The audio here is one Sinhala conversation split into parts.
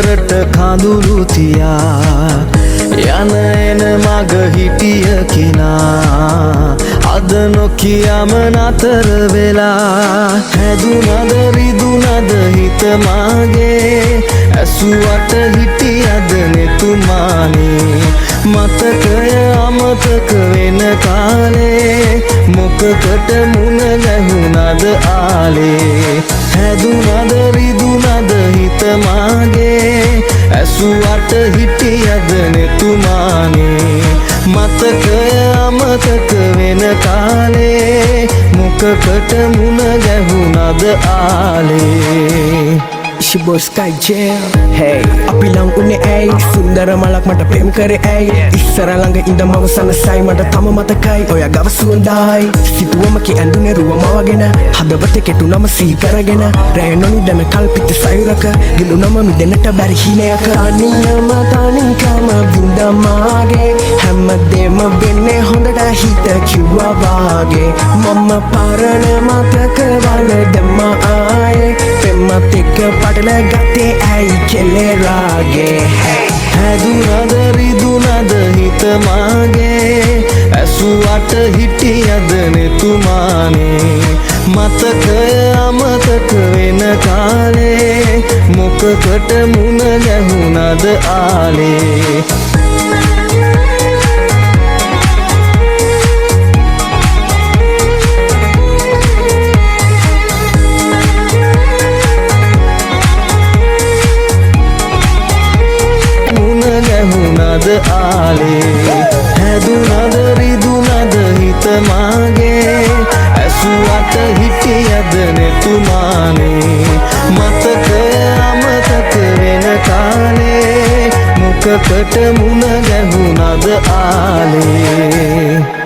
ගෙදරට කඳුළු තියා යන එන මග හිටිය කෙනා අද නොකියම නතර වෙලා හැදුනද රිදුනද හිත මාගේ ඇසුවට හිටියද නෙතුමානේ මතකය අමතක වෙන කාලේ මොකකට මුණ ගැහුණද ආලේ හැදුනද රිදුනද හිත මාගේ ඇසුවට හිටියද නෙතුමානේ මතකය අමතක වෙන කාලේ මොකකට මුණ ගැහුණද ආලේ It's your boy Sky Jam. Hey, අපි ලං උනේ ඇයි සුන්දර මලක් මට ප්‍රේම කරේ ඇයි ඉස්සර ළඟ ඉඳන් මම සනසයි මට තම මතකයි ඔයා ගව සුවඳයි සිතුවම ඇඳුනේ රුවම වගෙන හදවතේ කෙටුනම සිහි කරගෙන රැය නොනිදම කල්පිත සයුරක ගිලුනම මිදෙන්නට බැරි හිණයක අනියම තනිකම බුඳමාගේ හැමදේම වෙන්නේ හොඳට හිත කිව්වා වාගේ මම පරණ මතක වලදම ආයේ පෙම්මත් එක්ක පටල ගත්තේ ඇයි කෙලේ රාගේ හැදුනද රිදුනද හිත මාගේ ඇසුවට හිටියද නෙතුමානේ මතකය අමතක වෙන කාලේ මොකකට මුණ ගැහුණද ආලේ ගැහුණද ආලේ හැදුනද රිදුනද හිත මාගේ ඇසුවට හිටියද නෙතුමානේ මතකය අමතක වෙන කාලේ මොකකට මුණ ගැහුණද ආලේ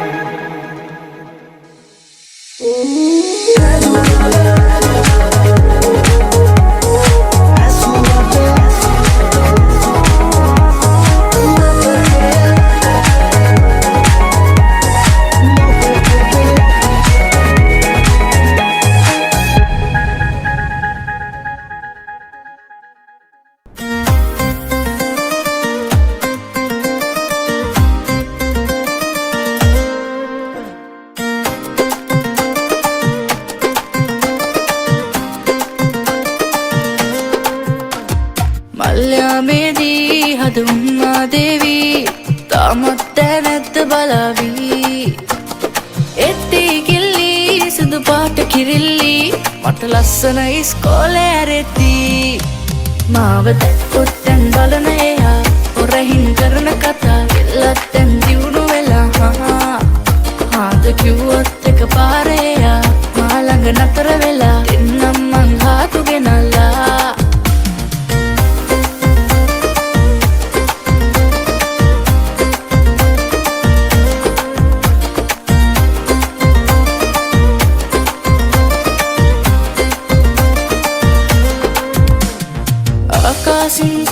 මල්යාමේදී හදුම්මා දේවී තාමත් නැත්ත බලාවී එත්ති කිල්ලි සුදු පාට කිරිල්ලි මට ලස්සන ඉස්කෝලේ ඇරෙති මාව දැක්කොත් දැන් බලන එයා හොරහින් කරන කතා එල්ලත්තෙන් දියුණු වෙලා හාද කිව්වොත් එක පාරේ එයා මා ළඟ නතර වෙලා එන්නම් මං හාතු ගෙනල්ලා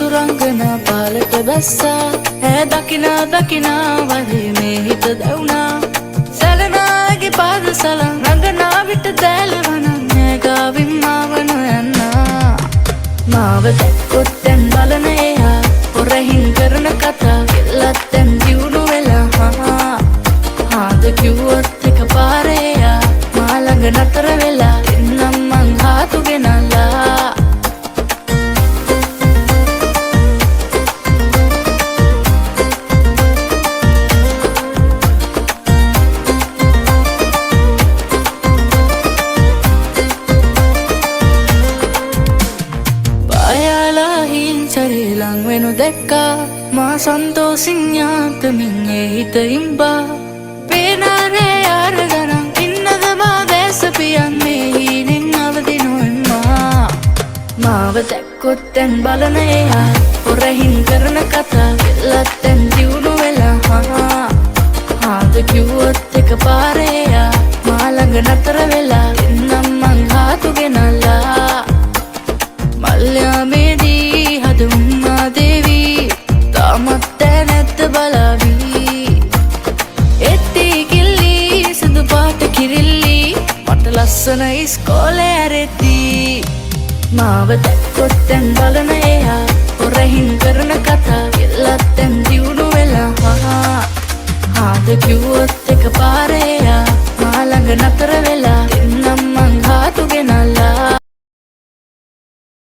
සුරංගනා පාලට බැස්සා ඈ දකිනා දකිනා වරේ මේ හිත දැවුනා සැලනාගේ පාද සලන් රඟනා විට දැලවනන් ඈ ගාවින් මාව නොයන්නා මාව දැක්කොත් දැන් බලන එයා හොරහින් කරන කතා එල්ලත් දැන් දියුණු වෙලා හාද කිව්වොත් එක පාරේ එයා මා ළඟ නතර වෙලා එන්නම් මං හාතු ගෙනල්ලා දැක්කා මා සන්තෝසින් යාතමින් ඒ හිත ඉම්බා පේනානේ යාර ගණන් ඉන්නද මා දැසපියන් මේ හීනෙන් අවදි නොවෙම්මා මාව දැක්කොත් දැන් බලන එයා හොරහින් කරන කතා එල්ලත් දැන් දියුණු වෙලා හාද කිව්වොත් එක පාරේ එයා මා ළඟ නතර වෙලා එන්නම් මං හාතු ගෙනල්ලා මල්යාමේදී හදුම්මා දේවී තාමත් නැත්ත බලාවී එත්ති කිල්ලි සුදු පාට කිරිල්ලි මට ලස්සන ඉස්කෝලේ ඇරෙති මාව දැක්කොත් දැන් බලන එයා හොර කිව්වොත් එක පාරේ